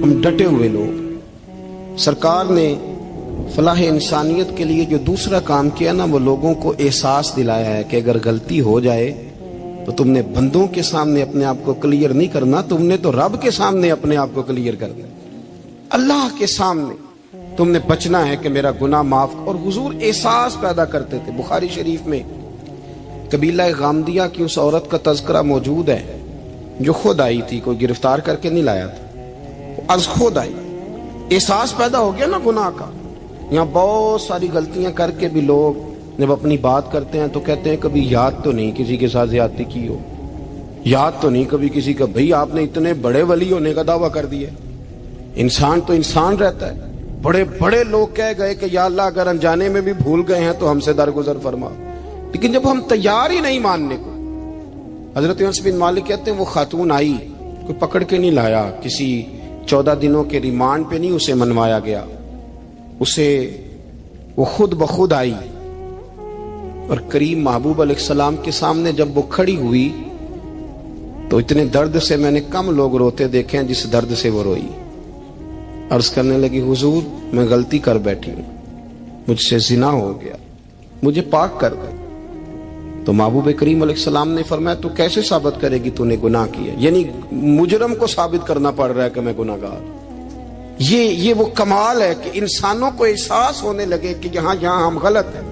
ہم ڈٹے ہوئے لوگ. سرکار نے فلاح انسانیت کے لیے جو دوسرا کام کیا نا، وہ لوگوں کو احساس دلایا ہے کہ اگر غلطی ہو جائے تو تم نے بندوں کے سامنے اپنے آپ کو کلیئر نہیں کرنا، تم نے تو رب کے سامنے اپنے آپ کو کلیئر کرنا، اللہ کے سامنے تم نے بچنا ہے کہ میرا گناہ معاف. اور حضور احساس پیدا کرتے تھے. بخاری شریف میں قبیلہ غامدیہ کی اس عورت کا تذکرہ موجود ہے جو خود آئی تھی، کوئی گرفتار کر کے نہیں لایا تھا، از خود آئی. احساس پیدا ہو گیا نا گناہ کا. یہاں بہت ساری غلطیاں کر کے بھی لوگ جب اپنی بات کرتے ہیں تو کہتے ہیں کبھی یاد تو نہیں کسی کے ساتھ زیادتی کی ہو، یاد تو نہیں کبھی کسی کا. بھئی آپ نے اتنے بڑے ولی ہونے کا دعویٰ کر دیا. انسان تو انسان رہتا ہے. بڑے بڑے لوگ کہہ گئے کہ یا اللہ اگر انجانے میں بھی بھول گئے ہیں تو ہم سے درگزر فرما. لیکن جب ہم تیار ہی نہیں ماننے کو. حضرت انس بن مالک کہتے ہیں وہ خاتون آئی، کوئی پکڑ کے نہیں لایا، کسی 14 دنوں کے ریمانڈ پہ نہیں اسے منوایا گیا، اسے وہ خود بخود آئی. اور کریم محبوب علیہ السلام کے سامنے جب وہ کھڑی ہوئی تو اتنے درد سے میں نے کم لوگ روتے دیکھے ہیں جس درد سے وہ روئی. عرض کرنے لگی حضور میں غلطی کر بیٹھی ہوں، مجھ سے زنا ہو گیا، مجھے پاک کر دے. تو محبوب کریم علیہ السلام نے فرمایا تو کیسے ثابت کرے گی تو نے گناہ کیا؟ یعنی مجرم کو ثابت کرنا پڑ رہا ہے کہ میں گناہ گار. یہ وہ کمال ہے کہ انسانوں کو احساس ہونے لگے کہ یہاں ہم غلط ہیں.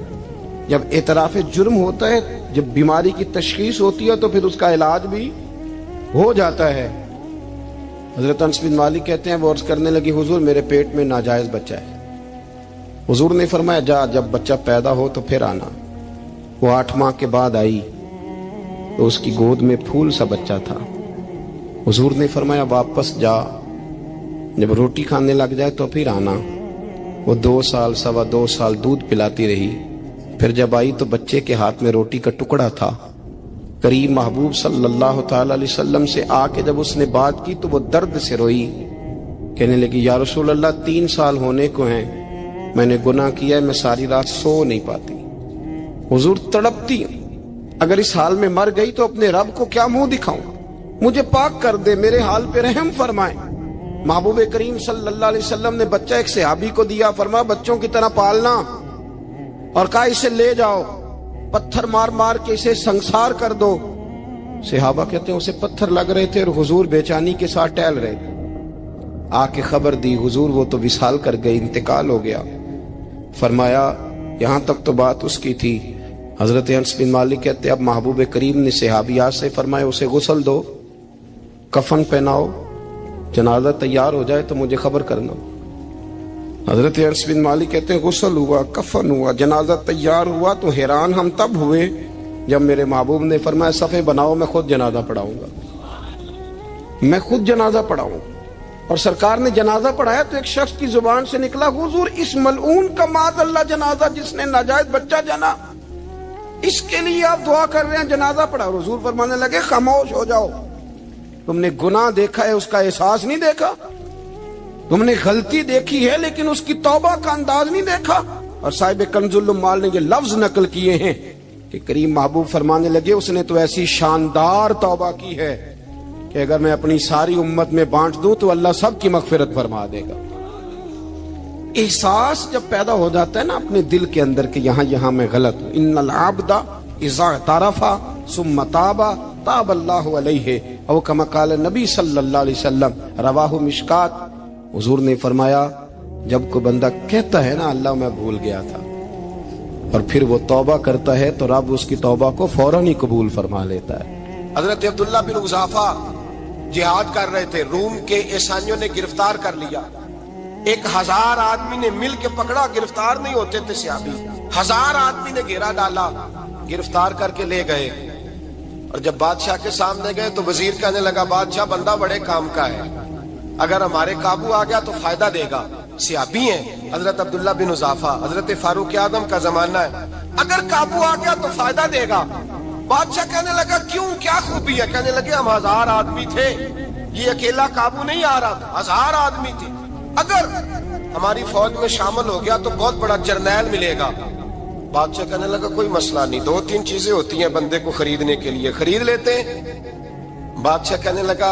جب اعتراف جرم ہوتا ہے، جب بیماری کی تشخیص ہوتی ہے تو پھر اس کا علاج بھی ہو جاتا ہے. حضرت انس بن مالک کہتے ہیں وہ عرض کرنے لگی حضور میرے پیٹ میں ناجائز بچہ ہے. حضور نے فرمایا جا جب بچہ پیدا ہو تو پھر آنا. وہ 8 ماہ کے بعد آئی تو اس کی گود میں پھول سا بچہ تھا. حضور نے فرمایا واپس جا، جب روٹی کھانے لگ جائے تو پھر آنا. وہ 2 سال 2.25 سال دودھ پلاتی رہی. پھر جب آئی تو بچے کے ہاتھ میں روٹی کا ٹکڑا تھا. کریم محبوب صلی اللہ تعالی علیہ وسلم سے آ کے جب اس نے بات کی تو وہ درد سے روئی، کہنے لگی یا رسول اللہ 3 سال ہونے کو ہیں، میں نے گناہ کیا ہے، میں ساری رات سو نہیں پاتی. حضور تڑپتی اگر اس حال میں مر گئی تو اپنے رب کو کیا منہ دکھاؤں، مجھے پاک کر دے، میرے حال پہ رحم فرمائے. محبوب کریم صلی اللہ علیہ وسلم نے بچہ ایک صحابی کو دیا، فرمایا بچوں کی طرح پالنا، اور کہا اسے لے جاؤ، پتھر مار مار کے اسے سنسار کر دو. صحابہ کہتے ہیں اسے پتھر لگ رہے تھے اور حضور بے چینی کے ساتھ ٹہل رہے تھے. آ کے خبر دی حضور وہ تو وصال کر گئی، انتقال ہو گیا. فرمایا یہاں تک تو بات اس کی تھی. حضرت انس بن مالک کہتے اب محبوب کریم نے صحابیات سے فرمایا اسے غسل دو، کفن پہناؤ، جنازہ تیار ہو جائے تو مجھے خبر کرنا. حضرت انس بن مالک کہتے ہیں غسل ہوا، کفن ہوا، جنازہ تیار ہوا تو حیران ہم تب ہوئے جب میرے محبوب نے فرمایا صفے بناؤ میں خود جنازہ پڑھاؤں گا، میں خود جنازہ پڑھاؤں. اور سرکار نے جنازہ پڑھایا تو ایک شخص کی زبان سے نکلا حضور اس ملعون کا معاذ اللہ جنازہ جس نے ناجائز بچہ جنا، اس کے لیے آپ دعا کر رہے ہیں، جنازہ پڑھا. حضور فرمانے لگے خاموش ہو جاؤ، تم نے گناہ دیکھا ہے اس کا احساس نہیں دیکھا، تم نے غلطی دیکھی ہے لیکن اس کی توبہ کا انداز نہیں دیکھا. اور صاحب کنز العمال نے یہ لفظ نقل کیے ہیں کہ کریم محبوب فرمانے لگے اس نے تو ایسی شاندار توبہ کی ہے کہ اگر میں اپنی ساری امت میں بانٹ دوں تو اللہ سب کی مغفرت فرما دے گا. احساس جب پیدا ہو جاتا ہے نا اپنے دل کے اندر کہ یہاں میں غلط ہوں. ان العبد اذا اعترف ثم تاب تاب اللہ علیہ او کما قال نبی صلی اللہ علیہ وسلم، رواہ مشکات. حضور نے فرمایا جب کوئی بندہ کہتا ہے نا اللہ میں بھول گیا تھا اور پھر وہ توبہ کرتا ہے تو رب اس کی توبہ کو فوراً ہی قبول فرما لیتا ہے. حضرت عبداللہ بن حذافہ جہاد کر رہے تھے، روم کے عیسائیوں نے گرفتار کر لیا. 1000 آدمی نے مل کے پکڑا، گرفتار نہیں ہوتے تھے صحابی. 1000 آدمی نے گھیرا ڈالا، گرفتار کر کے لے گئے. اور جب بادشاہ کے سامنے گئے تو وزیر کہنے لگا بادشاہ بندہ بڑے کام کا ہے، اگر ہمارے قابو آ گیا تو فائدہ دے گا. صحابی ہیں حضرت عبداللہ بن حذافہ، حضرت فاروق اعظم کا زمانہ ہے، اگر قابو آ گیا تو فائدہ دے گا. بادشاہ کہنے لگا کیوں، کیا خوبی ہے؟ کہنے لگے ہم 1000 آدمی تھے، یہ اکیلا قابو نہیں آ رہا تھا، 1000 آدمی تھے، اگر ہماری فوج میں شامل ہو گیا تو بہت بڑا جرنیل ملے گا. بادشاہ کہنے لگا کوئی مسئلہ نہیں، 2-3 چیزیں ہوتی ہیں بندے کو خریدنے کے لیے، خرید لیتے ہیں. بادشاہ کہنے لگا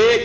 1,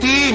3,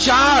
4,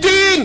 3,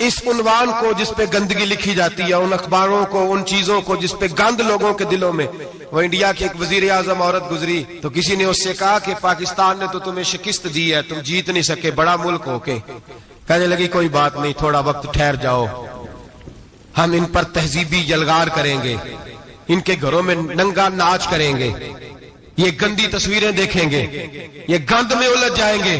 اس عنوان کو جس پہ گندگی لکھی جاتی ہے، ان اخباروں کو، ان چیزوں کو جس پہ گند لوگوں کے دلوں میں. وہ انڈیا کی ایک وزیر اعظم عورت گزری تو کسی نے اس سے کہا کہ پاکستان نے تو تمہیں شکست دی ہے، تم جیت نہیں سکے بڑا ملک ہو کے. کہنے لگی کوئی بات نہیں، تھوڑا وقت ٹھہر جاؤ، ہم ان پر تہذیبی یلغار کریں گے، ان کے گھروں میں ننگا ناچ کریں گے، یہ گندی تصویریں دیکھیں گے، یہ گند میں الجھ جائیں گے.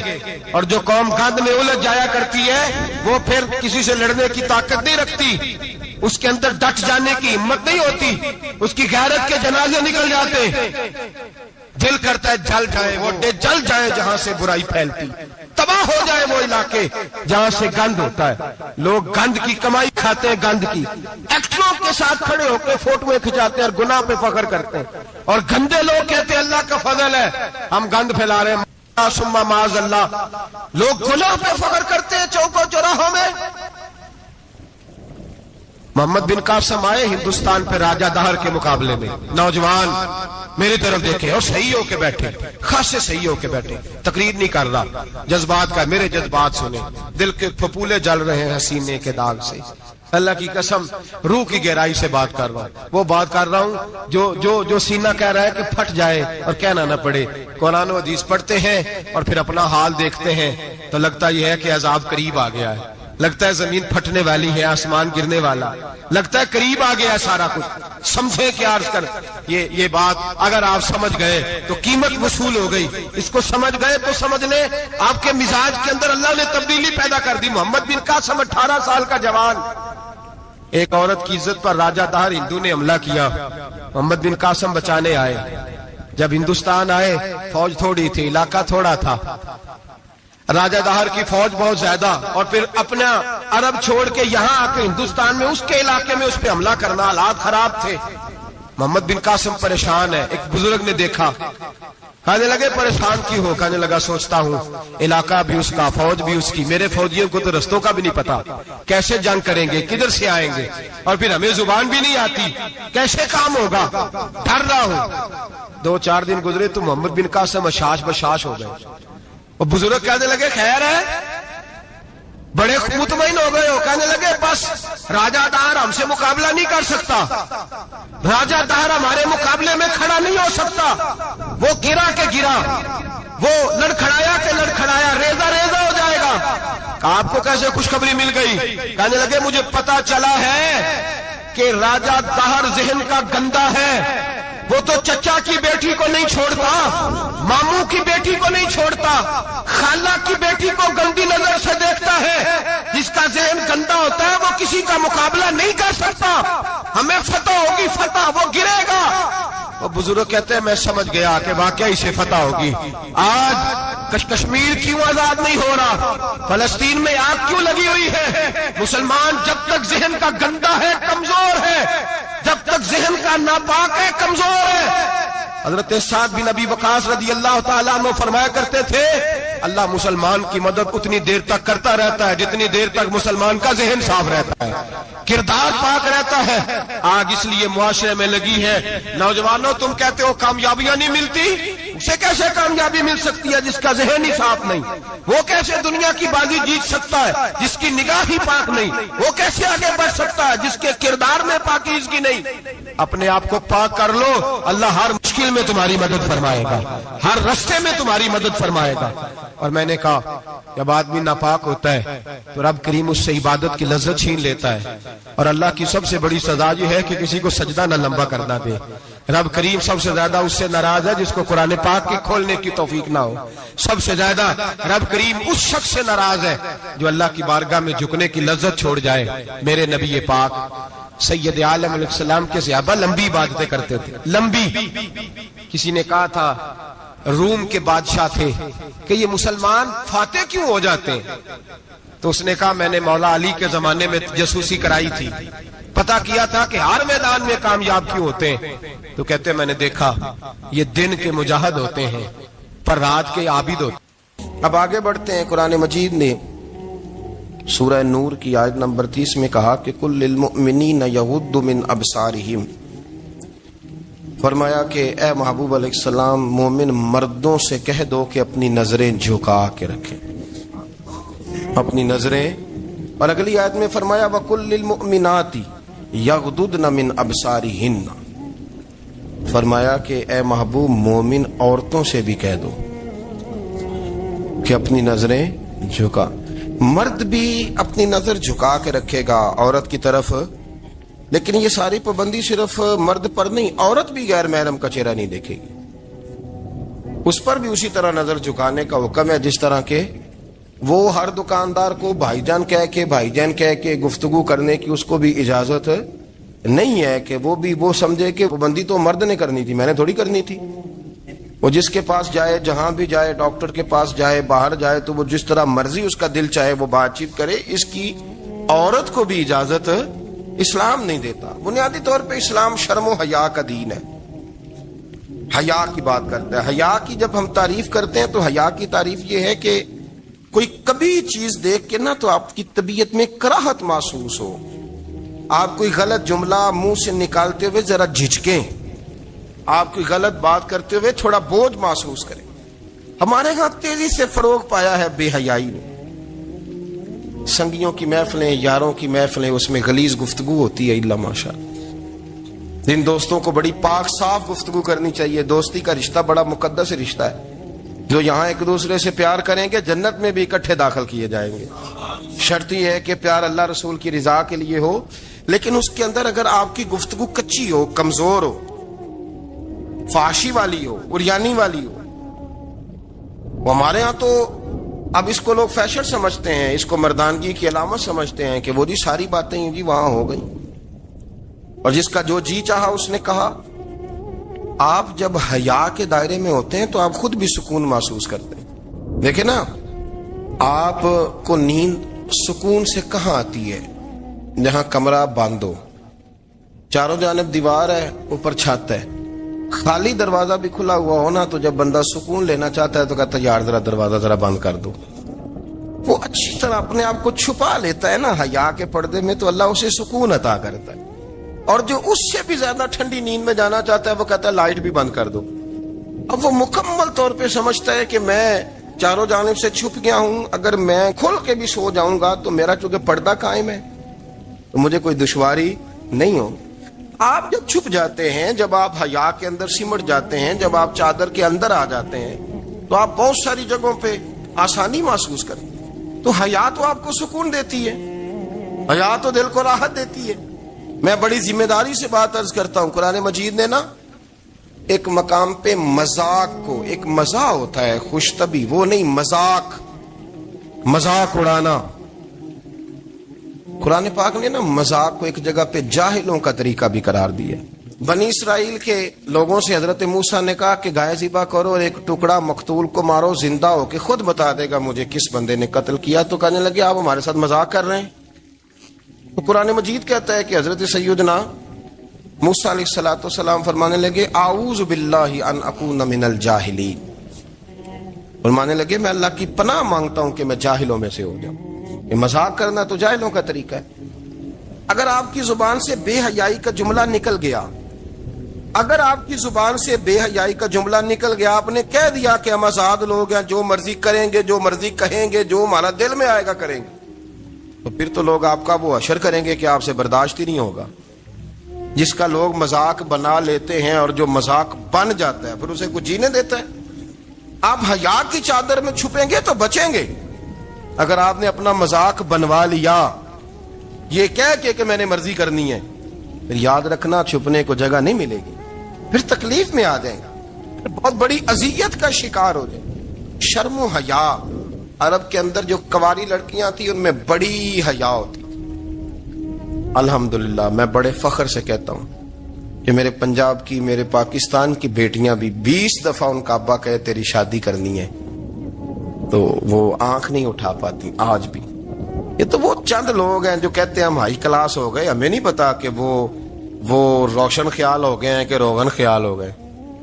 اور جو قوم گند میں الجھ جایا کرتی ہے وہ پھر کسی سے لڑنے کی طاقت نہیں رکھتی، اس کے اندر ڈٹ جانے کی ہمت نہیں ہوتی، اس کی غیرت کے جنازے نکل جاتے. دل کرتا ہے جل جائے وہ جل جائے جہاں سے برائی پھیلتی، تباہ ہو جائے وہ علاقے جہاں سے گند ہوتا ہے. لوگ گند کی کمائی کھاتے ہیں، گند کی. ایکٹروں کے ساتھ کھڑے ہو کے فوٹویں کھچاتے ہیں اور گناہ پہ فخر کرتے ہیں، اور گندے لوگ کہتے ہیں اللہ کا فضل ہے ہم گند پھیلا رہے ہیں. ثم معاذ اللہ، لوگ گناہ پہ فخر کرتے ہیں چوکوں چوراہوں میں. محمد بن قاسم آئے ہندوستان پہ راجہ دہر کے مقابلے میں، نوجوان میری طرف دیکھے اور صحیح ہو کے بیٹھے، خاصے صحیح ہو کے بیٹھے، تقریر نہیں کر رہا، جذبات کا. میرے جذبات سنیں، دل کے پھپولے جل رہے ہیں سینے کے داغ سے. اللہ کی قسم روح کی گہرائی سے بات کر رہا ہوں، وہ بات کر رہا ہوں جو سینہ کہہ رہا ہے کہ پھٹ جائے اور کہنا نہ پڑے. قرآن و حدیث پڑھتے ہیں اور پھر اپنا حال دیکھتے ہیں تو لگتا یہ ہے کہ عذاب قریب آ گیا ہے، لگتا ہے زمین پھٹنے والی ہے، آسمان گرنے والا، لگتا ہے قریب آ گیا ہے سارا کچھ. سمجھے کہ عرض کر یہ بات اگر آپ سمجھ گئے تو قیمت وصول ہو گئی. اس کو سمجھ گئے تو سمجھ لیں آپ کے مزاج کے اندر اللہ نے تبدیلی پیدا کر دی. محمد بن قاسم 18 سال کا جوان، ایک عورت کی عزت پر راجہ دہر ہندو نے حملہ کیا، محمد بن قاسم بچانے آئے. جب ہندوستان آئے فوج تھوڑی تھی، علاقہ تھوڑا تھا، راجہ دہر کی فوج بہت زیادہ، اور پھر اپنا عرب چھوڑ کے یہاں آ کے ہندوستان میں اس کے علاقے میں اس پہ حملہ کرنا، حالات خراب تھے. محمد بن قاسم پریشان ہے. ایک بزرگ نے دیکھا، کہنے لگے پریشان کیوں ہو؟ کہنے لگا سوچتا ہوں علاقہ بھی اس کا، فوج بھی اس کی، میرے فوجیوں کو تو رستوں کا بھی نہیں پتا، کیسے جنگ کریں گے، کدھر سے آئیں گے، اور پھر ہمیں زبان بھی نہیں آتی، کیسے کام ہوگا، ڈر رہا ہوں. 2-4 دن گزرے تو محمد بن قاسم اشاش بشاش ہو گئے. اور بزرگ کہنے لگے خیر ہے، بڑے مطمئن ہو گئے ہو. کہنے لگے بس راجہ دہر ہم سے مقابلہ نہیں کر سکتا، راجہ دہر ہمارے مقابلے میں کھڑا نہیں ہو سکتا. وہ گرا کے گرا، وہ لڑکھڑایا کہ لڑکھڑایا، ریزہ ریزہ ہو جائے گا. آپ کو کیسے خوشخبری مل گئی؟ کہنے لگے مجھے پتا چلا ہے کہ راجہ دہر ذہن کا گندا ہے، وہ تو چچا کی بیٹی کو نہیں چھوڑتا، ماموں کی بیٹی کو نہیں چھوڑتا، خالہ کی بیٹی کو گندی نظر سے دیکھتا ہے. جس کا ذہن گندا ہوتا ہے وہ کسی کا مقابلہ نہیں کر سکتا. ہمیں فتح ہوگی، فتح، وہ گرے گا. وہ بزرگ کہتے ہیں میں سمجھ گیا کہ واقعی سے فتح ہوگی. آج کشمیر کیوں آزاد نہیں ہو رہا، فلسطین میں آگ کیوں لگی ہوئی ہے؟ مسلمان جب تک ذہن کا گندا ہے کمزور ہے، جب تک ذہن کا ناپاک ہے کمزور ہے. حضرت سعد بن ابی وقاص رضی اللہ تعالیٰ عنہ فرمایا کرتے تھے اللہ مسلمان کی مدد اتنی دیر تک کرتا رہتا ہے جتنی دیر تک مسلمان کا ذہن صاف رہتا ہے، کردار پاک رہتا ہے. آگ اس لیے معاشرے میں لگی ہے. نوجوانوں تم کہتے ہو کامیابیاں نہیں ملتی، اسے کیسے کامیابی مل سکتی ہے جس کا ذہن ہی صاف نہیں؟ وہ کیسے دنیا کی بازی جیت سکتا ہے جس کی نگاہ ہی پاک نہیں؟ وہ کیسے آگے بڑھ سکتا ہے جس کے کردار میں پاکیزگی نہیں؟ اپنے آپ کو پاک کر لو، اللہ ہر مشکل میں تمہاری مدد فرمائے گا، ہر رستے میں تمہاری مدد فرمائے گا. اور میں نے کہا جب آدمی ناپاک ہوتا ہے تو رب کریم اس سے عبادت کی لذت چھین لیتا ہے. اور اللہ کی سب سے بڑی سزا یہ ہے کہ کسی کو سجدہ نہ لمبا کرنا دے. رب کریم سب سے زیادہ اس سے ناراض ہے جس کو قرآن پاک کی کھولنے کی توفیق نہ ہو. سب سے زیادہ رب کریم اس شخص سے ناراض ہے جو اللہ کی بارگاہ میں جھکنے کی لذت چھوڑ جائے. میرے نبی پاک سید عالم علیہ السلام کے صحابہ لمبی عبادتیں کرتے تھے، لمبی. کسی نے کہا تھا روم کے بادشاہ تھے کہ یہ مسلمان فاتح کیوں ہو جاتے ہیں؟ تو اس نے کہا میں نے مولا علی کے زمانے میں جاسوسی کرائی تھی، پتا کیا تھا کہ ہر میدان میں کامیاب کیوں ہوتے ہیں. تو کہتے میں نے دیکھا یہ دن کے مجاہد ہوتے ہیں پر رات کے عابد ہوتے ہیں. اب آگے بڑھتے ہیں. قرآن مجید نے سورہ نور کی آیت نمبر 30 میں کہا کہ کل للمؤمنین یغضوا من ابصارہم، فرمایا کہ اے محبوب علیہ السلام مومن مردوں سے کہہ دو کہ اپنی نظریں جھکا کے رکھیں، اپنی نظریں اور اگلی آیت میں فرمایا وَقُلْ لِلْمُؤْمِنَاتِ يَغْضُضْنَ مِنْ أَبْصَارِهِنَّ، فرمایا کہ اے محبوب مومن عورتوں سے بھی کہہ دو کہ اپنی نظریں جھکا. مرد بھی اپنی نظر جھکا کے رکھے گا عورت کی طرف، لیکن یہ ساری پابندی صرف مرد پر نہیں، عورت بھی غیر محرم کا چہرہ نہیں دیکھے گی، اس پر بھی اسی طرح نظر جھکانے کا حکم ہے جس طرح کہ وہ ہر دکاندار کو بھائی جان کہہ کے گفتگو کرنے کی اس کو بھی اجازت نہیں ہے کہ وہ سمجھے کہ پابندی تو مرد نے کرنی تھی، میں نے تھوڑی کرنی تھی. وہ جس کے پاس جائے، جہاں بھی جائے، ڈاکٹر کے پاس جائے، باہر جائے، تو وہ جس طرح مرضی اس کا دل چاہے وہ بات چیت کرے، اس کی عورت کو بھی اجازت اسلام نہیں دیتا. بنیادی طور پہ اسلام شرم و حیا کا دین ہے، حیا کی بات کرتا ہے. حیا کی جب ہم تعریف کرتے ہیں تو حیا کی تعریف یہ ہے کہ کوئی کبھی چیز دیکھ کے نہ تو آپ کی طبیعت میں کراہت محسوس ہو، آپ کوئی غلط جملہ منہ سے نکالتے ہوئے ذرا جھجکیں، آپ کوئی غلط بات کرتے ہوئے تھوڑا بوجھ محسوس کریں. ہمارے ہاں تیزی سے فروغ پایا ہے بے حیائی نے. سنگیوں کی محفلیں، یاروں کی محفلیں، اس میں غلیظ گفتگو ہوتی ہے الا ماشاء. جن دوستوں کو بڑی پاک صاف گفتگو کرنی چاہیے. دوستی کا رشتہ بڑا مقدس رشتہ ہے، جو یہاں ایک دوسرے سے پیار کریں گے جنت میں بھی اکٹھے داخل کیے جائیں گے. شرط یہ ہے کہ پیار اللہ رسول کی رضا کے لیے ہو، لیکن اس کے اندر اگر آپ کی گفتگو کچی ہو، کمزور ہو، فحاشی والی ہو، عریانی والی ہو. وہ ہمارے ہاں تو اب اس کو لوگ فیشن سمجھتے ہیں، اس کو مردانگی کی علامت سمجھتے ہیں کہ وہ جی ساری باتیں جی وہاں ہو گئی، اور جس کا جو جی چاہا اس نے کہا. آپ جب حیا کے دائرے میں ہوتے ہیں تو آپ خود بھی سکون محسوس کرتے ہیں. دیکھیں نا، آپ کو نیند سکون سے کہاں آتی ہے؟ جہاں کمرہ بند ہو، چاروں جانب دیوار ہے، اوپر چھت ہے، خالی دروازہ بھی کھلا ہوا ہونا تو جب بندہ سکون لینا چاہتا ہے تو کہتا ہے یار ذرا دروازہ ذرا بند کر دو. وہ اچھی طرح اپنے آپ کو چھپا لیتا ہے نا حیا کے پردے میں، تو اللہ اسے سکون عطا کرتا ہے. اور جو اس سے بھی زیادہ ٹھنڈی نیند میں جانا چاہتا ہے وہ کہتا ہے لائٹ بھی بند کر دو. اب وہ مکمل طور پہ سمجھتا ہے کہ میں چاروں جانب سے چھپ گیا ہوں، اگر میں کھل کے بھی سو جاؤں گا تو میرا چونکہ پردہ قائم ہے تو مجھے کوئی دشواری نہیں ہو. آپ جب چھپ جاتے ہیں، جب آپ حیا کے اندر سمٹ جاتے ہیں، جب آپ چادر کے اندر آ جاتے ہیں تو آپ بہت ساری جگہوں پہ آسانی محسوس کرتے ہیں. تو حیا تو آپ کو سکون دیتی ہے، حیا تو دل کو راحت دیتی ہے. میں بڑی ذمہ داری سے بات عرض کرتا ہوں، قرآن مجید نے نا ایک مقام پہ مذاق کو، ایک مزاح ہوتا ہے خوش طبی، وہ نہیں مذاق اڑانا. قرآن پاک نے نا مذاق کو ایک جگہ پہ جاہلوں کا طریقہ بھی قرار دیا. بنی اسرائیل کے لوگوں سے حضرت موسیٰ نے کہا کہ گائے ذبح کرو اور ایک ٹکڑا مقتول کو مارو، زندہ ہو کے خود بتا دے گا مجھے کس بندے نے قتل کیا. تو کہنے لگے آپ ہمارے ساتھ مذاق کر رہے ہیں. تو قرآن مجید کہتا ہے کہ حضرت سیدنا موسیٰ علیہ السلام فرمانے لگے اعوذ باللہ ان اکون من الجاہلین. فرمانے لگے میں اللہ کی پناہ مانگتا ہوں کہ میں جاہلوں میں سے ہو جاؤں. یہ مذاق کرنا تو جاہلوں کا طریقہ ہے. اگر آپ کی زبان سے بے حیائی کا جملہ نکل گیا، اگر آپ کی زبان سے بے حیائی کا جملہ نکل گیا، آپ نے کہہ دیا کہ ہم آزاد لوگ ہیں، جو مرضی کریں گے، جو مرضی کہیں گے، جو ہمارا دل میں آئے گا کریں گے، تو پھر تو لوگ آپ کا وہ حشر کریں گے کہ آپ سے برداشت ہی نہیں ہوگا. جس کا لوگ مذاق بنا لیتے ہیں اور جو مذاق بن جاتا ہے پھر اسے کچھ جینے دیتا ہے. آپ حیا کی چادر میں چھپیں گے تو بچیں گے. اگر آپ نے اپنا مذاق بنوا لیا یہ کہہ کے کہ میں نے مرضی کرنی ہے، پھر یاد رکھنا چھپنے کو جگہ نہیں ملے گی، پھر تکلیف میں آ جائیں گا، پھر بہت بڑی اذیت کا شکار ہو جائیں. شرم و حیا، عرب کے اندر جو کواری لڑکیاں تھیں ان میں بڑی حیا ہوتی. الحمدللہ میں بڑے فخر سے کہتا ہوں کہ میرے پنجاب کی، میرے پاکستان کی بیٹیاں بھی 20 دفعہ ان کا ابا کہے تیری شادی کرنی ہے تو وہ آنکھ نہیں اٹھا پاتی آج بھی. یہ تو وہ چند لوگ ہیں جو کہتے ہیں ہم ہائی کلاس ہو گئے، ہمیں نہیں پتا کہ وہ روشن خیال ہو گئے ہیں کہ روغن خیال ہو گئے،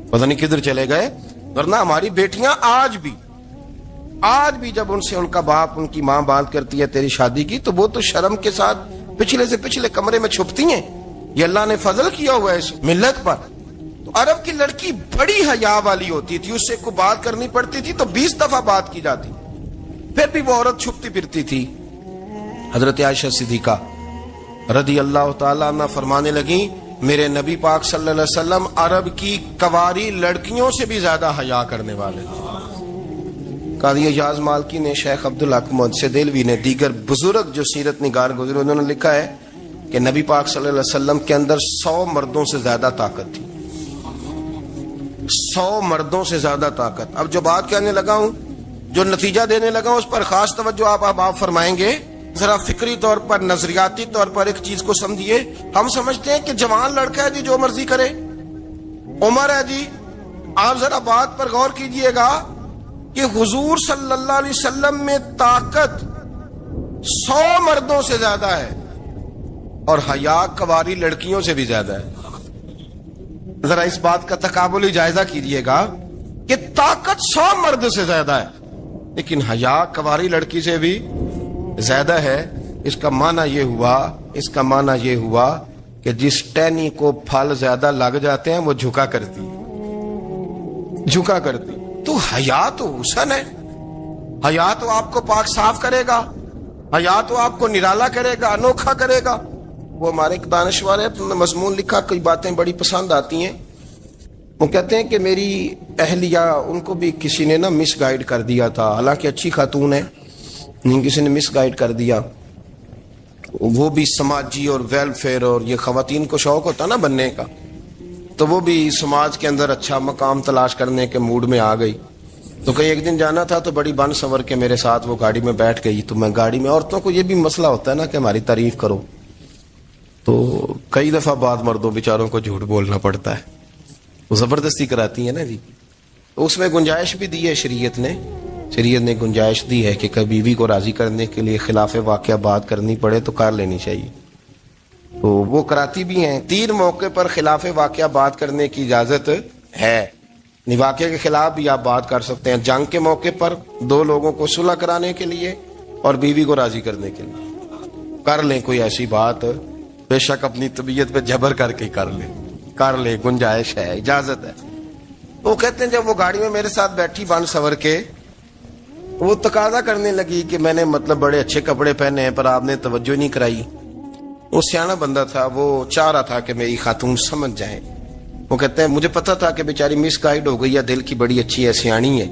پتہ نہیں کدھر چلے گئے. ورنہ ہماری بیٹیاں آج بھی جب ان سے ان کا باپ، ان کی ماں بات کرتی ہے تیری شادی کی تو وہ تو شرم کے ساتھ پچھلے سے پچھلے کمرے میں چھپتی ہیں. یہ اللہ نے فضل کیا ہوا ہے اس ملت پر. تو عرب کی لڑکی بڑی حیا والی ہوتی تھی، اس سے کوئی بات کرنی پڑتی تھی تو 20 دفعہ بات کی جاتی، پھر بھی وہ عورت چھپتی پھرتی تھی. حضرت عائشہ صدیقہ رضی اللہ تعالیٰ عنہ فرمانے لگیں میرے نبی پاک صلی اللہ علیہ وسلم عرب کی کنواری لڑکیوں سے بھی زیادہ حیا کرنے والے ہیں۔ قاضی اعجاز مالکی نے، شیخ عبدالحق محدث دہلوی نے، دیگر بزرگ جو سیرت نگار گزرے انہوں نے لکھا ہے کہ نبی پاک صلی اللہ علیہ وسلم کے اندر 100 مردوں سے زیادہ طاقت تھی، 100 مردوں سے زیادہ طاقت۔ اب جو بات کہنے لگا ہوں، جو نتیجہ دینے لگا ہوں، اس پر خاص توجہ آپ فرمائیں گے۔ ذرا فکری طور پر، نظریاتی طور پر ایک چیز کو سمجھیے۔ ہم سمجھتے ہیں کہ جوان لڑکا ہے جی جو مرضی کرے، عمر ہے جی۔ آپ ذرا بات پر غور کیجئے گا کہ حضور صلی اللہ علیہ وسلم میں طاقت 100 مردوں سے زیادہ ہے اور حیا کنواری لڑکیوں سے بھی زیادہ ہے۔ ذرا اس بات کا تقابلی جائزہ کیجئے گا کہ طاقت 100 مرد سے زیادہ ہے لیکن حیا کنواری لڑکی سے بھی زیادہ ہے۔ اس کا معنی یہ ہوا کہ جس ٹہنی کو پھل زیادہ لگ جاتے ہیں وہ جھکا کرتی۔ تو حیا تو حسن ہے، حیا تو آپ کو پاک صاف کرے گا، حیا تو آپ کو نرالا کرے گا، انوکھا کرے گا۔ وہ ہمارے ایک دانشور ہے، انہوں نے مضمون لکھا، کئی باتیں بڑی پسند آتی ہیں۔ وہ کہتے ہیں کہ میری اہلیہ، ان کو بھی کسی نے مس گائیڈ کر دیا تھا، حالانکہ اچھی خاتون ہے، کسی نے مس گائیڈ کر دیا۔ وہ بھی سماجی اور ویلفیئر، اور یہ خواتین کو شوق ہوتا نا بننے کا، تو وہ بھی سماج کے اندر اچھا مقام تلاش کرنے کے موڈ میں آ گئی۔ تو کئی ایک دن جانا تھا تو بڑی بن سنور کے میرے ساتھ وہ گاڑی میں بیٹھ گئی۔ تو میں گاڑی میں، عورتوں کو یہ بھی مسئلہ ہوتا ہے نا کہ ہماری تعریف کرو، تو کئی دفعہ بعد مردوں بیچاروں کو جھوٹ بولنا پڑتا ہے، وہ زبردستی کراتی ہے نا جی۔ تو اس میں گنجائش بھی دی ہے شریعت نے گنجائش دی ہے کہ کبھی بیوی کو راضی کرنے کے لیے خلاف واقعہ بات کرنی پڑے تو کر لینی چاہیے، تو وہ کراتی بھی ہیں۔ 3 موقع پر خلاف واقعہ بات کرنے کی اجازت ہے، واقعے کے خلاف بھی آپ بات کر سکتے ہیں، جنگ کے موقع پر 2 لوگوں کو صلح کرانے کے لیے اور بیوی کو راضی کرنے کے لیے کر لیں کوئی ایسی بات، بے شک اپنی طبیعت پہ جبر کر کے کر لیں، گنجائش ہے، اجازت ہے۔ وہ کہتے ہیں جب وہ گاڑی میں میرے ساتھ بیٹھی بن سنور کے، وہ تقاضا کرنے لگی کہ میں نے بڑے اچھے کپڑے پہنے ہیں پر آپ نے توجہ نہیں کرائی۔ وہ سیاںا بندہ تھا، وہ چاہ رہا تھا کہ میری خاتون سمجھ جائیں۔ وہ کہتے ہیں مجھے پتا تھا کہ بیچاری مس گائیڈ ہو گئی ہے، دل کی بڑی اچھی ہے، سیاਣੀ ہے،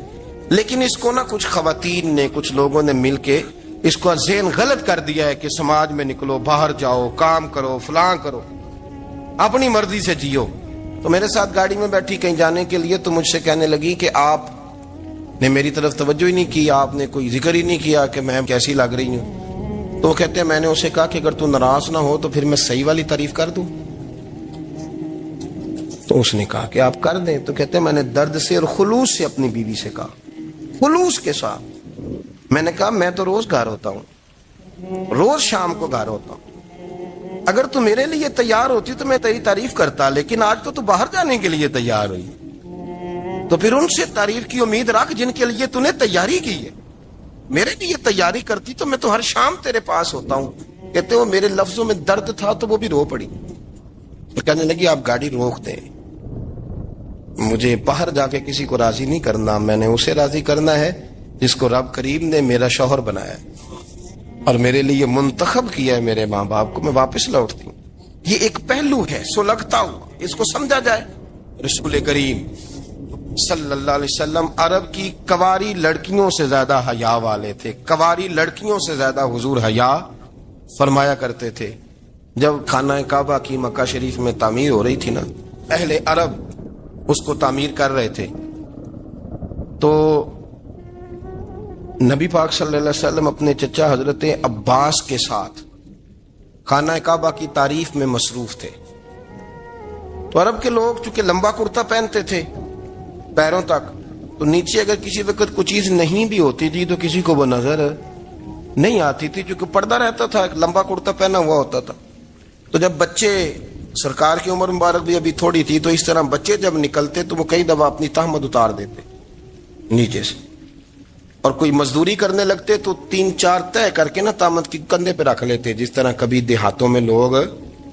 لیکن اس کو کچھ خواتین نے، کچھ لوگوں نے مل کے اس کو ذہن غلط کر دیا ہے کہ سماج میں نکلو، باہر جاؤ، کام کرو، فلاں کرو، اپنی مرضی سے جیو۔ تو میرے ساتھ گاڑی میں بیٹھی کہیں جانے کے لیے، تو مجھ سے کہنے لگی کہ آپ نے میری طرف توجہ ہی نہیں کی، آپ نے کوئی ذکر ہی نہیں کیا کہ میں کیسی لگ رہی ہوں۔ تو وہ کہتے ہیں میں نے اسے کہا کہ اگر تو ناراض نہ ہو تو پھر میں صحیح والی تعریف کر دوں۔ تو اس نے کہا کہ آپ کر دیں۔ تو کہتے ہیں میں نے درد سے اور خلوص سے اپنی بیوی سے کہا، خلوص کے ساتھ میں نے کہا میں تو روز گھر ہوتا ہوں، روز شام کو گھر ہوتا ہوں، اگر تو میرے لیے تیار ہوتی تو میں تیری تعریف کرتا، لیکن آج تو باہر جانے کے لیے تیار ہوئی، تو پھر ان سے تعریف کی امید رکھ جن کے لیے تو نے تیاری کی ہے۔ میرے لیے تیاری کرتی تو میں تو ہر شام تیرے پاس ہوتا ہوں۔ کہتے وہ میرے لفظوں میں درد تھا تو وہ بھی رو پڑی۔ تو کہنے لگی آپ گاڑی روک دیں، مجھے باہر جا کے کسی کو راضی نہیں کرنا، میں نے اسے راضی کرنا ہے جس کو رب کریم نے میرا شوہر بنایا اور میرے لیے منتخب کیا ہے میرے ماں باپ کو، میں واپس لوٹتی ہوں۔ یہ ایک پہلو ہے سلگتا ہوا، اس کو سمجھا جائے۔ رسول کریم صلی اللہ علیہ وسلم عرب کی کنواری لڑکیوں سے زیادہ حیا والے تھے، کنواری لڑکیوں سے زیادہ حضور حیا فرمایا کرتے تھے۔ جب خانہ کعبہ کی مکہ شریف میں تعمیر ہو رہی تھی نا، اہل عرب اس کو تعمیر کر رہے تھے، تو نبی پاک صلی اللہ علیہ وسلم اپنے چچا حضرت عباس کے ساتھ خانہ کعبہ کی تعریف میں مصروف تھے۔ تو عرب کے لوگ چونکہ لمبا کرتا پہنتے تھے پیروں تک، تو نیچے اگر کسی وقت کوئی چیز نہیں بھی ہوتی تھی تو کسی کو وہ نظر نہیں آتی تھی، چونکہ پردہ رہتا تھا، ایک لمبا کرتا پہنا ہوا ہوتا تھا۔ تو جب بچے، سرکار کی عمر مبارک بھی ابھی تھوڑی تھی، تو اس طرح بچے جب نکلتے تو وہ کئی دفعہ اپنی تہمت اتار دیتے نیچے سے، اور کوئی مزدوری کرنے لگتے تو 3-4 طے کر کے تہمت کی کندھے پہ رکھ لیتے، جس طرح کبھی دیہاتوں میں لوگ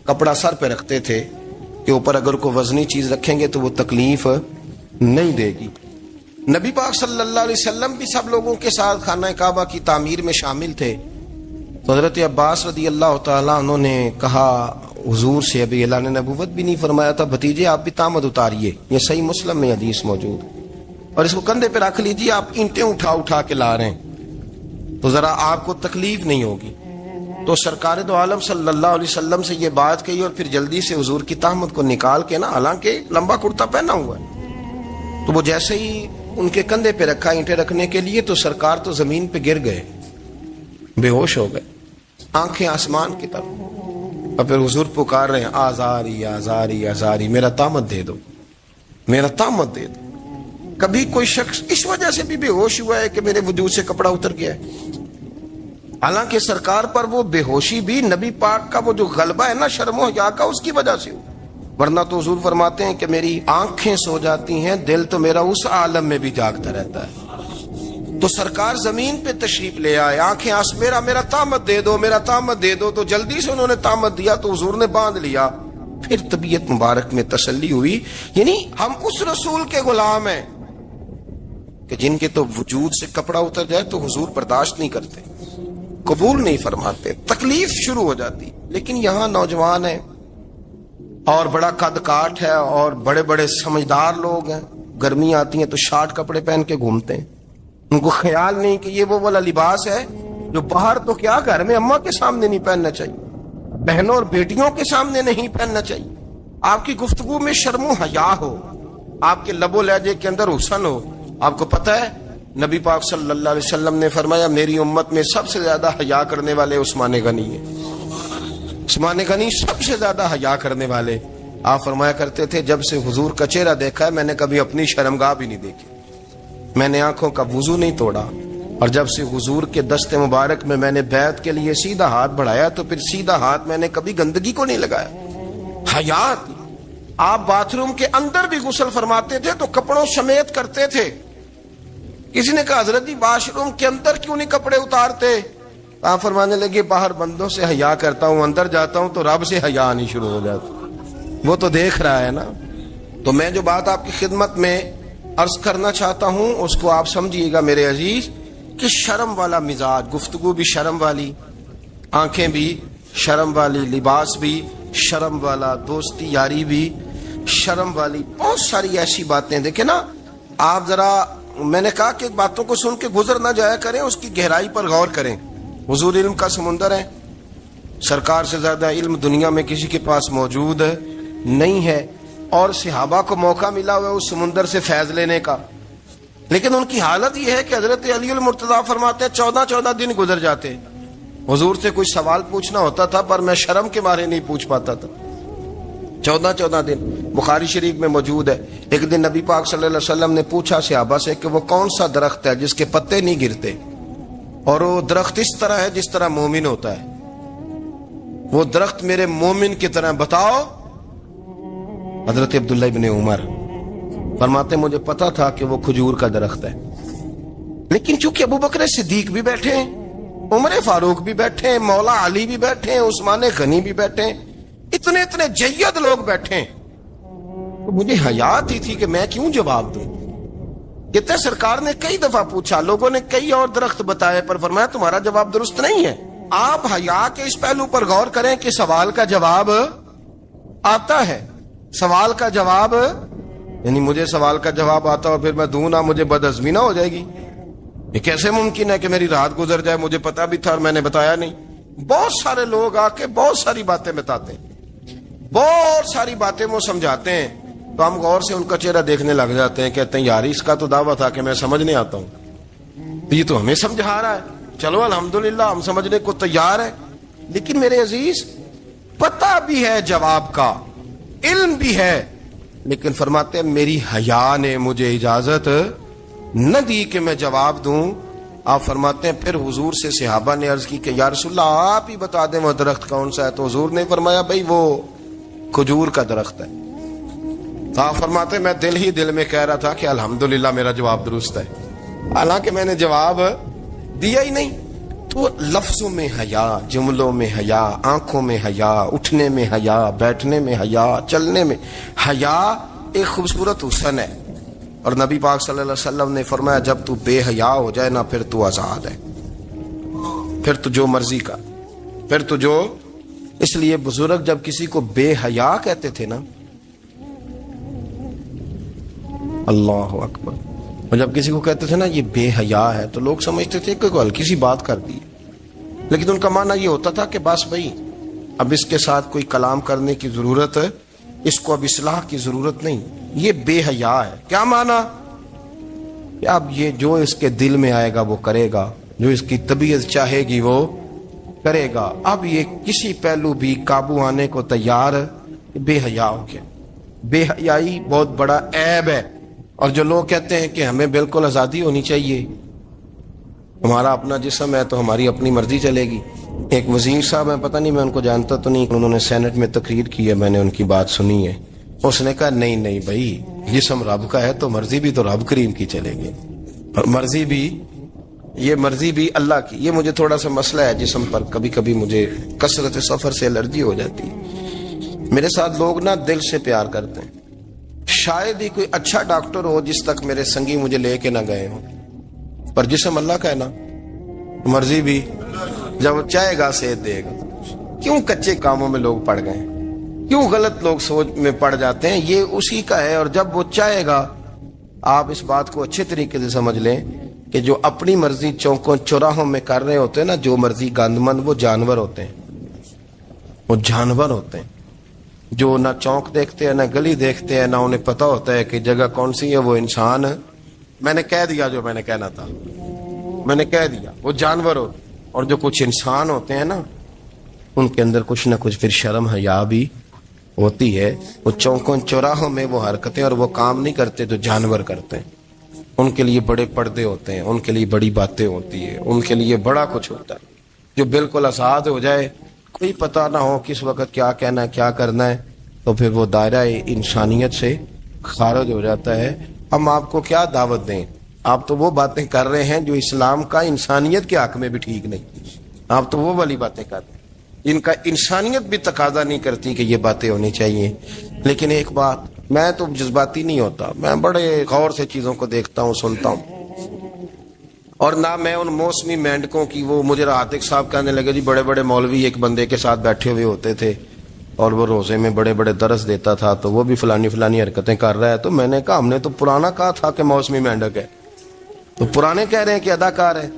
کپڑا سر پہ رکھتے تھے کہ اوپر اگر کوئی وزنی چیز رکھیں گے تو وہ تکلیف نہیں دے گی۔ نبی پاک صلی اللہ علیہ وسلم بھی سب لوگوں کے ساتھ خانہ کعبہ کی تعمیر میں شامل تھے۔ تو حضرت عباس رضی اللہ تعالیٰ عنہ نے کہا حضور سے، ابھی اللہ نے نبوت بھی نہیں فرمایا تھا، بھتیجے آپ بھی تامد اتاریے، یہ صحیح مسلم میں حدیث موجود، اور اس کو کندھے پہ رکھ لیجیے، آپ اینٹیں اٹھا اٹھا کے لا رہے ہیں تو ذرا آپ کو تکلیف نہیں ہوگی۔ تو سرکار دو عالم صلی اللہ علیہ وسلم سے یہ بات کہی اور پھر جلدی سے حضور کی تہمت کو نکال کے نا، حالانکہ لمبا کرتا پہنا ہوا ہے، تو وہ جیسے ہی ان کے کندھے پہ رکھا اینٹیں رکھنے کے لیے تو سرکار تو زمین پہ گر گئے، بے ہوش ہو گئے، آنکھیں آسمان کی طرف، اور پھر حضور پکار رہے ہیں آزاری آزاری آزاری، میرا تامت دے دو، میرا تامت دے دو۔ کبھی کوئی شخص اس وجہ سے بھی بے ہوش ہوا ہے کہ میرے وجود سے کپڑا اتر گیا ہے؟ حالانکہ سرکار پر وہ بے ہوشی بھی نبی پاک کا وہ جو غلبہ ہے نا شرم و حیا کا، اس کی وجہ سے ہو، ورنہ تو حضور فرماتے ہیں کہ میری آنکھیں سو جاتی ہیں، دل تو میرا اس عالم میں بھی جاگتا رہتا ہے۔ تو سرکار زمین پہ تشریف لے آئے، آنکھیں میرا تامت دے دو، میرا تامت دے دو، تو جلدی سے انہوں نے تامت دیا تو حضور نے باندھ لیا، پھر طبیعت مبارک میں تسلی ہوئی۔ یعنی ہم اس رسول کے غلام ہیں کہ جن کے تو وجود سے کپڑا اتر جائے تو حضور برداشت نہیں کرتے، قبول نہیں فرماتے، تکلیف شروع ہو جاتی۔ لیکن یہاں نوجوان ہیں اور بڑا قد کاٹ ہے اور بڑے بڑے سمجھدار لوگ ہیں، گرمی آتی ہیں تو شارٹ کپڑے پہن کے گھومتے ہیں، ان کو خیال نہیں کہ یہ وہ والا لباس ہے جو باہر تو کیا گھر میں اماں کے سامنے نہیں پہننا چاہیے، بہنوں اور بیٹیوں کے سامنے نہیں پہننا چاہیے۔ آپ کی گفتگو میں شرم و حیا ہو، آپ کے لب و لہجے کے اندر حسن ہو۔ آپ کو پتہ ہے نبی پاک صلی اللہ علیہ وسلم نے فرمایا میری امت میں سب سے زیادہ حیا کرنے والے عثمان غنی ہیں، عثمان غنی سب سے زیادہ حیا کرنے والے۔ آپ فرمایا کرتے تھے جب سے حضور کا چہرہ دیکھا ہے میں نے کبھی اپنی شرمگاہ بھی نہیں دیکھی، میں نے آنکھوں کا وضو نہیں توڑا، اور جب سے حضور کے دست مبارک میں میں نے بیعت کے لیے سیدھا ہاتھ بڑھایا تو پھر سیدھا ہاتھ میں نے کبھی گندگی کو نہیں لگایا۔ حیات، آپ باتھ روم کے اندر بھی غسل فرماتے تھے تو کپڑوں سمیت کرتے تھے۔ کسی نے کہا حضرت جی واش روم کے اندر کیوں نہیں کپڑے اتارتے؟ آپ فرمانے لگے باہر بندوں سے حیا کرتا ہوں، اندر جاتا ہوں تو رب سے حیا نہیں شروع ہو جاتا، وہ تو دیکھ رہا ہے نا۔ تو میں جو بات آپ کی خدمت میں عرض کرنا چاہتا ہوں اس کو آپ سمجھیے گا میرے عزیز، کہ شرم والا مزاج، گفتگو بھی شرم والی، آنکھیں بھی شرم والی، لباس بھی شرم والا، دوستی یاری بھی شرم والی، بہت ساری ایسی باتیں۔ دیکھیں نا آپ ذرا، میں نے کہا کہ باتوں کو سن کے گزر نہ جایا کریں، اس کی گہرائی پر غور کریں۔ حضور علم کا سمندر ہے، سرکار سے زیادہ علم دنیا میں کسی کے پاس موجود نہیں ہے، اور صحابہ کو موقع ملا ہوا ہے اس سمندر سے فیض لینے کا، لیکن ان کی حالت یہ ہے کہ حضرت علی المرتضیٰ فرماتے ہیں 14 دن گزر جاتے، حضور سے کوئی سوال پوچھنا ہوتا تھا پر میں شرم کے مارے نہیں پوچھ پاتا تھا۔ 14 دن بخاری شریف میں موجود ہے۔ ایک دن نبی پاک صلی اللہ علیہ وسلم نے پوچھا صحابہ سے کہ وہ کون سا درخت ہے جس کے پتے نہیں گرتے، اور وہ درخت اس طرح ہے جس طرح مومن ہوتا ہے، وہ درخت میرے مومن کی طرح بتاؤ۔ حضرت عبداللہ ابن عمر فرماتے مجھے پتا تھا کہ وہ کھجور کا درخت ہے، لیکن چونکہ ابو بکر صدیق بھی بیٹھے ہیں، عمر فاروق بھی بیٹھے ہیں، مولا علی بھی بیٹھے ہیں، عثمان غنی بھی بیٹھے ہیں، اتنے جید لوگ بیٹھے ہیں، تو مجھے حیا آتی تھی کہ میں کیوں جواب دوں۔ کہتے سرکار نے کئی دفعہ پوچھا، لوگوں نے کئی اور درخت بتائے، پر فرمایا تمہارا جواب درست نہیں ہے۔ آپ حیا کے اس پہلو پر غور کریں کہ سوال کا جواب آتا ہے، سوال کا جواب، یعنی مجھے سوال کا جواب آتا اور پھر میں دوں نہ، مجھے بدہضمی نہ ہو جائے گی؟ یہ کیسے ممکن ہے کہ میری رات گزر جائے، مجھے پتا بھی تھا اور میں نے بتایا نہیں؟ بہت سارے لوگ آ کے بہت ساری باتیں بتاتے ہیں، بہت ساری باتیں وہ سمجھاتے ہیں، تو ہم غور سے ان کا چہرہ دیکھنے لگ جاتے ہیں، کہتے ہیں یار اس کا تو دعویٰ تھا کہ میں سمجھنے آتا ہوں، یہ تو ہمیں سمجھا رہا ہے، چلو الحمدللہ ہم سمجھنے کو تیار ہیں۔ لیکن میرے عزیز پتہ بھی ہے جواب کا، علم بھی ہے، لیکن فرماتے ہیں میری حیا نے مجھے اجازت نہ دی کہ میں جواب دوں۔ آپ فرماتے ہیں پھر حضور سے صحابہ نے عرض کی کہ یا رسول اللہ آپ ہی بتا دیں وہ درخت کون سا ہے، تو حضور نے فرمایا بھائی وہ کھجور کا درخت ہے۔ تو آپ فرماتے ہیں میں دل میں کہہ رہا تھا کہ الحمدللہ میرا جواب درست ہے، حالانکہ میں نے جواب دیا ہی نہیں۔ تو لفظوں میں حیا، جملوں میں حیا، آنکھوں میں حیا، اٹھنے میں حیا، بیٹھنے میں حیا، چلنے میں حیا ایک خوبصورت حسن ہے، اور نبی پاک صلی اللہ علیہ وسلم نے فرمایا جب تو بے حیا ہو جائے نا پھر تو آزاد ہے، پھر تو جو مرضی کا۔ پھر تو جو اس لیے بزرگ جب کسی کو بے حیا کہتے تھے نا، اللہ اکبر، اور جب کسی کو کہتے تھے نا یہ بے حیا ہے، تو لوگ سمجھتے تھے کہ کوئی ہلکی سی بات کر دی، لیکن ان کا معنی یہ ہوتا تھا کہ بس بھائی اب اس کے ساتھ کوئی کلام کرنے کی ضرورت ہے، اس کو اب اصلاح کی ضرورت نہیں، یہ بے حیا ہے۔ کیا معنی؟ کہ اب یہ جو اس کے دل میں آئے گا وہ کرے گا، جو اس کی طبیعت چاہے گی وہ کرے گا، اب یہ کسی پہلو بھی قابو آنے کو تیار بے حیا ہو گیا۔ بے حیائی بہت بڑا عیب ہے، اور جو لوگ کہتے ہیں کہ ہمیں بالکل آزادی ہونی چاہیے، ہمارا اپنا جسم ہے تو ہماری اپنی مرضی چلے گی۔ ایک وزیر صاحب ہیں، پتہ نہیں میں ان کو جانتا تو نہیں، انہوں نے سینٹ میں تقریر کی ہے، میں نے ان کی بات سنی ہے، اس نے کہا نہیں نہیں بھائی، جسم رب کا ہے تو مرضی بھی تو رب کریم کی چلے گی، اور مرضی بھی اللہ کی۔ یہ مجھے تھوڑا سا مسئلہ ہے جسم پر، کبھی کبھی مجھے کثرت سفر سے الرجی ہو جاتی ہے۔ میرے ساتھ لوگ نا دل سے پیار کرتے ہیں، شاید ہی کوئی اچھا ڈاکٹر ہو جس تک میرے سنگی مجھے لے کے نہ گئے ہوں، پر جسم اللہ کا ہے نا، مرضی بھی جب وہ چاہے گا صحت دے گا۔ کیوں کچے کاموں میں لوگ پڑ گئے، کیوں غلط لوگ سوچ میں پڑ جاتے ہیں، یہ اسی کا ہے، اور جب وہ چاہے گا، آپ اس بات کو اچھے طریقے سے سمجھ لیں کہ جو اپنی مرضی چوکوں چوراہوں میں کر رہے ہوتے ہیں نا، جو مرضی گاندمند، وہ جانور ہوتے ہیں، وہ جانور ہوتے ہیں جو نہ چونک دیکھتے ہیں، نہ گلی دیکھتے ہیں، نہ انہیں پتہ ہوتا ہے کہ جگہ کون سی ہے۔ وہ انسان، میں نے کہہ دیا جو میں نے کہنا تھا، میں نے کہہ دیا، وہ جانور ہوتے ہیں۔ اور جو کچھ انسان ہوتے ہیں نا، ان کے اندر کچھ نہ کچھ پھر شرم حیا بھی ہوتی ہے، وہ چوکوں چوراہوں میں وہ حرکتیں اور وہ کام نہیں کرتے جو جانور کرتے ہیں۔ ان کے لیے بڑے پردے ہوتے ہیں، ان کے لیے بڑی باتیں ہوتی ہے، ان کے لیے بڑا کچھ ہوتا ہے۔ جو بالکل آزاد ہو جائے، کوئی پتہ نہ ہو کس وقت کیا کہنا ہے، کیا کرنا ہے، تو پھر وہ دائرہ انسانیت سے خارج ہو جاتا ہے۔ ہم آپ کو کیا دعوت دیں؟ آپ تو وہ باتیں کر رہے ہیں جو اسلام کا انسانیت کے حق میں بھی ٹھیک نہیں، آپ تو وہ والی باتیں کر رہے ہیں جن کا انسانیت بھی تقاضا نہیں کرتی کہ یہ باتیں ہونی چاہیے۔ لیکن ایک بات، میں تو جذباتی نہیں ہوتا، میں بڑے غور سے چیزوں کو دیکھتا ہوں، سنتا ہوں، اور نہ میں ان موسمی مینڈکوں کی، وہ مجھے عاتق صاحب کہنے لگے جی بڑے بڑے مولوی ایک بندے کے ساتھ بیٹھے ہوئے ہوتے تھے اور وہ روزے میں بڑے بڑے درس دیتا تھا تو وہ بھی فلانی حرکتیں کر رہا ہے۔ تو میں نے کہا ہم نے تو پرانا کہا تھا کہ موسمی مینڈک ہے، تو پرانے کہہ رہے ہیں کہ اداکار ہے،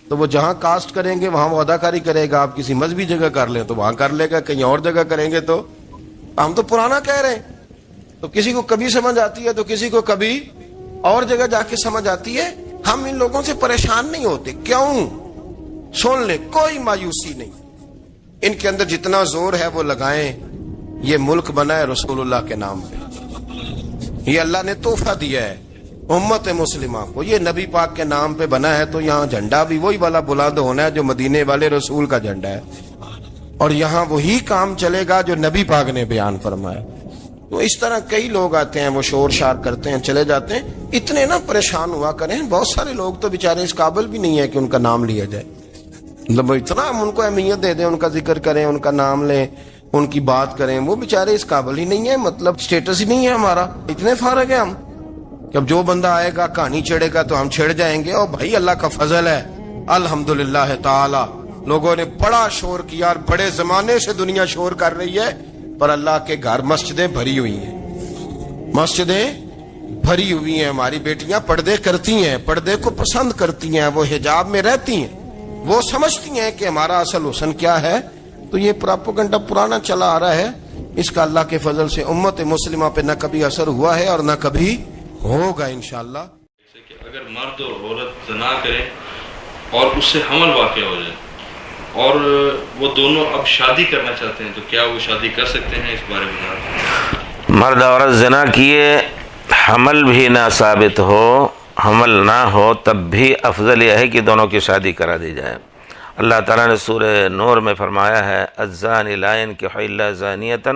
تو وہ جہاں کاسٹ کریں گے وہاں وہ اداکاری کرے گا، آپ کسی مذہبی جگہ کر لیں تو وہاں کر لے گا، کہیں اور جگہ کریں گے تو ہم تو پرانا کہہ رہے ہیں۔ تو کسی کو کبھی سمجھ آتی ہے تو کسی کو کبھی اور جگہ جا کے سمجھ آتی ہے۔ ہم ان لوگوں سے پریشان نہیں ہوتے، کیوں؟ سن لیں، کوئی مایوسی نہیں، ان کے اندر جتنا زور ہے وہ لگائیں۔ یہ ملک بنا ہے رسول اللہ کے نام پہ، یہ اللہ نے تحفہ دیا ہے امت مسلمہ کو، یہ نبی پاک کے نام پہ بنا ہے، تو یہاں جھنڈا بھی وہی والا بلند ہونا ہے جو مدینے والے رسول کا جھنڈا ہے، اور یہاں وہی کام چلے گا جو نبی پاک نے بیان فرمایا۔ تو اس طرح کئی لوگ آتے ہیں، وہ شور شار کرتے ہیں، چلے جاتے ہیں، اتنے نہ پریشان ہوا کریں۔ بہت سارے لوگ تو بیچارے اس قابل بھی نہیں ہے کہ ان کا نام لیا جائے، مطلب اتنا ہم ان کو اہمیت دے دیں، ان کا ذکر کریں، ان کا نام لیں، ان کی بات کریں، وہ بیچارے اس قابل ہی نہیں ہے، مطلب سٹیٹس ہی نہیں ہے ہمارا، اتنے فارغ ہیں ہم کہ اب جو بندہ آئے گا کہانی چھیڑے گا تو ہم چھیڑ جائیں گے۔ اور بھائی اللہ کا فضل ہے، الحمدللہ تعالی، لوگوں نے بڑا شور کیا، اور بڑے زمانے سے دنیا شور کر رہی ہے، پر اللہ کے گھر مسجدیں بھری ہوئی ہیں، مسجدیں بھری ہوئی ہیں، ہماری بیٹیاں پردے کرتی ہیں، پردے کو پسند کرتی ہیں، وہ حجاب میں رہتی ہیں، وہ سمجھتی ہیں کہ ہمارا اصل حسن کیا ہے۔ تو یہ پراپوگنڈا پرانا چلا آ رہا ہے، اس کا اللہ کے فضل سے امت مسلمہ پہ نہ کبھی اثر ہوا ہے اور نہ کبھی ہوگا انشاءاللہ۔ کہ اگر مرد اور عورت زنا کریں اور اس سے حمل واقع ہو جائے اور وہ دونوں اب شادی کرنا چاہتے ہیں، تو کیا وہ شادی کر سکتے ہیں؟ اس بارے میں مرد عورت زنا کیے، حمل بھی نہ ثابت ہو، حمل نہ ہو، تب بھی افضل یہ ہے کہ دونوں کی شادی کرا دی جائے۔ اللہ تعالیٰ نے سورہ نور میں فرمایا ہے الزانی لا ينکح الا زانیۃ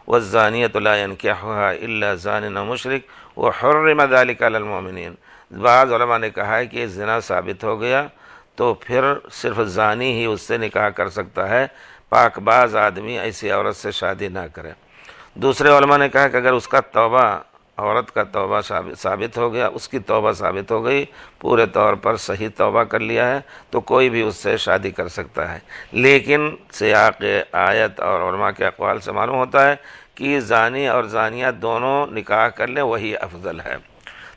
والزانیۃ لا ينکحها الا زان او مشرک وحرم ذلک علی المؤمنین۔ بعض علماء نے کہا ہے کہ زنا ثابت ہو گیا تو پھر صرف زانی ہی اس سے نکاح کر سکتا ہے، پاک باز آدمی ایسی عورت سے شادی نہ کرے۔ دوسرے علماء نے کہا کہ اگر اس کا توبہ عورت کا توبہ ثابت ہو گیا، اس کی توبہ ثابت ہو گئی، پورے طور پر صحیح توبہ کر لیا ہے، تو کوئی بھی اس سے شادی کر سکتا ہے۔ لیکن سیاق آیت اور علماء کے اقوال سے معلوم ہوتا ہے کہ زانی اور زانیہ دونوں نکاح کر لیں، وہی افضل ہے،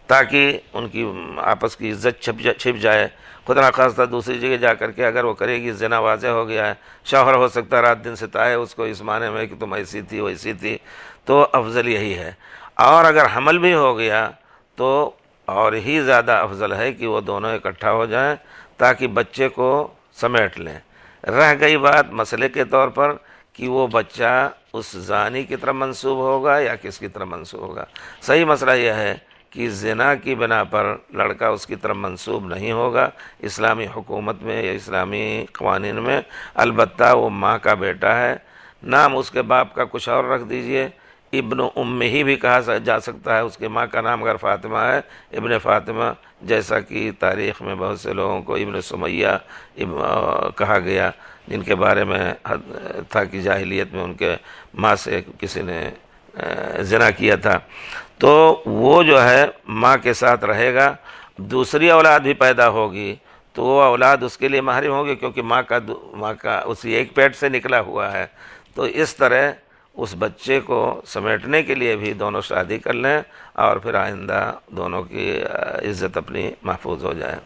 تاکہ ان کی آپس کی عزت چھپ جائے۔ خدا نخواستہ دوسری جگہ جا کر کے اگر وہ کرے گی، زنا واضح ہو گیا ہے، شوہر ہو سکتا ہے رات دن ستائے اس کو اس معنی میں کہ تم ایسی تھی ویسی تھی، تو افضل یہی ہے۔ اور اگر حمل بھی ہو گیا تو اور ہی زیادہ افضل ہے کہ وہ دونوں اکٹھا ہو جائیں تاکہ بچے کو سمیٹ لیں۔ رہ گئی بات مسئلے کے طور پر کہ وہ بچہ اس زانی کی طرف منسوب ہوگا یا کس کی طرف منسوب ہوگا، صحیح مسئلہ یہ ہے کہ زنا کی بنا پر لڑکا اس کی طرف منسوب نہیں ہوگا اسلامی حکومت میں یا اسلامی قوانین میں، البتہ وہ ماں کا بیٹا ہے، نام اس کے باپ کا کچھ اور رکھ دیجئے، ابن ام ہی بھی کہا جا سکتا ہے، اس کی ماں کا نام اگر فاطمہ ہے ابن فاطمہ، جیسا کہ تاریخ میں بہت سے لوگوں کو ابن سمیہ کہا گیا، جن کے بارے میں تھا کہ جاہلیت میں ان کے ماں سے کسی نے زنا کیا تھا، تو وہ جو ہے ماں کے ساتھ رہے گا۔ دوسری اولاد بھی پیدا ہوگی تو وہ اولاد اس کے لیے محرم ہوگی، کیونکہ ماں کا اسی ایک پیٹ سے نکلا ہوا ہے، تو اس طرح اس بچے کو سمیٹنے کے لیے بھی دونوں شادی کر لیں اور پھر آئندہ دونوں کی عزت اپنی محفوظ ہو جائے۔